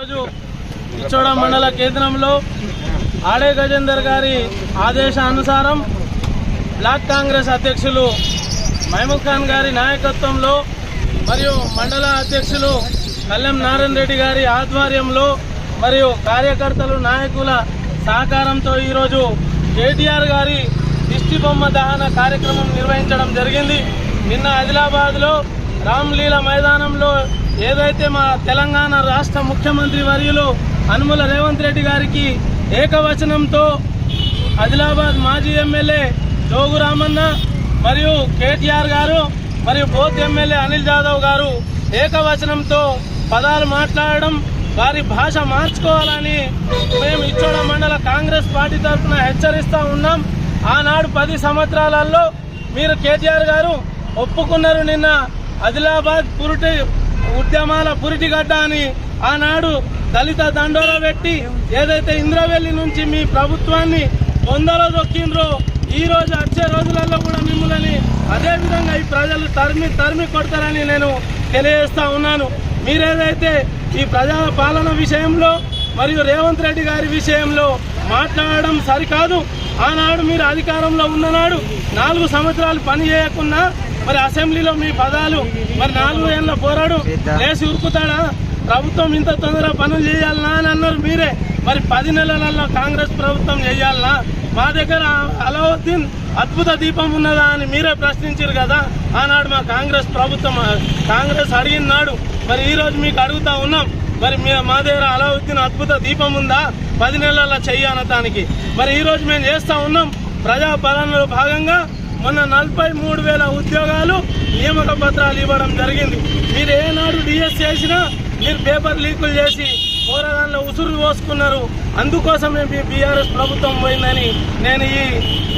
ఈరోజు ఇచ్చోడ మండల కేంద్రంలో ఆడే గజేందర్ గారి ఆదేశానుసారం బ్లాక్ కాంగ్రెస్ అధ్యక్షులు మహమూద్ ఖాన్ గారి నాయకత్వంలో మరియు మండల అధ్యక్షులు కల్లెం నారాయణ రెడ్డి గారి ఆధ్వర్యంలో మరియు కార్యకర్తలు నాయకుల సహకారంతో ఈరోజు కేటీఆర్ గారి దిష్టి బొమ్మ దహన కార్యక్రమం నిర్వహించడం జరిగింది. నిన్న ఆదిలాబాద్లో రామ్లీలా మైదానంలో ఏదైతే మా తెలంగాణ రాష్ట్ర ముఖ్యమంత్రి వర్యులు అనుముల రేవంత్ రెడ్డి గారికి ఏకవచనంతో ఆదిలాబాద్ మాజీ ఎమ్మెల్యే జోగు రామన్న మరియు కేటీఆర్ గారు మరియు బోత్ ఎమ్మెల్యే అనిల్ జాదవ్ గారు ఏకవచనంతో పదాలు మాట్లాడడం, వారి భాష మార్చుకోవాలని మేము ఇచ్చోడ మండల కాంగ్రెస్ పార్టీ తరఫున హెచ్చరిస్తూ ఉన్నాం. ఆనాడు 10 సంవత్సరాలలో మీరు కేటీఆర్ గారు ఒప్పుకున్నారు. నిన్న ఆదిలాబాద్ ఉద్యమాల పురిటిగడ్డ అని ఆనాడు దళిత దండోరా పెట్టి ఏదైతే ఇంద్రవెల్లి నుంచి మీ ప్రభుత్వాన్ని బొందలో దొక్కిండ్రో ఈ రోజు వచ్చే రోజులలో కూడా మిమ్మల్ని అదేవిధంగా ఈ ప్రజలు తరిమి కొడతారని నేను తెలియజేస్తా ఉన్నాను. మీరేదైతే ఈ ప్రజా పాలన విషయంలో మరియు రేవంత్ రెడ్డి గారి విషయంలో మాట్లాడడం సరికాదు. ఆనాడు మీరు అధికారంలో ఉన్ననాడు 4 సంవత్సరాలు పని చేయకున్నా మరి అసెంబ్లీలో మీ పదాలు మరి 4 ఏళ్ళ పోరాడు లేచి ఉరుకుతాడా? ప్రభుత్వం ఇంత తొందరగా పనులు చేయాలనా అని అన్నారు మీరే. మరి 10 నెలలలో కాంగ్రెస్ ప్రభుత్వం చేయాలనా? మా దగ్గర అలావుద్దీన్ అద్భుత దీపం ఉన్నదా అని మీరే ప్రశ్నించారు కదా ఆనాడు మా కాంగ్రెస్ ప్రభుత్వం. కాంగ్రెస్ అడిగిన నాడు మరి ఈ రోజు మీకు అడుగుతా ఉన్నాం, మరి మా దగ్గర అలావుద్దీన్ అద్భుత దీపం ఉందా 10 నెలల చెయ్యనటానికి? మరి ఈ రోజు మేము చేస్తా ఉన్నాం. ప్రజా పాలనలో భాగంగా మొన్న 43,000 ఉద్యోగాలు నియామక పత్రాలు ఇవ్వడం జరిగింది. మీరు ఏనాడు డిఎస్ చేసినా మీరు పేపర్ లీకులు చేసి పోరాటంలో ఉసురు పోసుకున్నారు. అందుకోసమే మీ బీఆర్ఎస్ ప్రభుత్వం పోయిందని నేను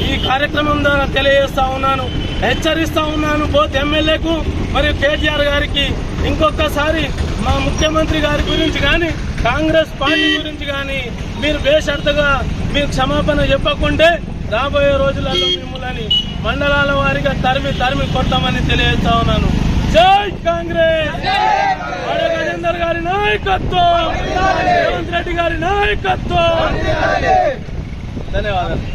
ఈ కార్యక్రమం ద్వారా తెలియజేస్తా ఉన్నాను, హెచ్చరిస్తా ఉన్నాను. బోత్ ఎమ్మెల్యేకు మరియు కేటీఆర్ గారికి ఇంకొకసారి మా ముఖ్యమంత్రి గారి గురించి కానీ కాంగ్రెస్ పార్టీ గురించి కానీ మీరు బేషరతుగా మీరు క్షమాపణ చెప్పకుంటే రాబోయే రోజులలో మిమ్మల్ని మండలాల వారిగా తరిమి కొడతామని తెలియజేస్తా ఉన్నాను. జై కాంగ్రెస్! ఆడే గజేందర్ గారి నాయకత్వం, రేవంత్ రెడ్డి గారి నాయకత్వం. ధన్యవాదాలు.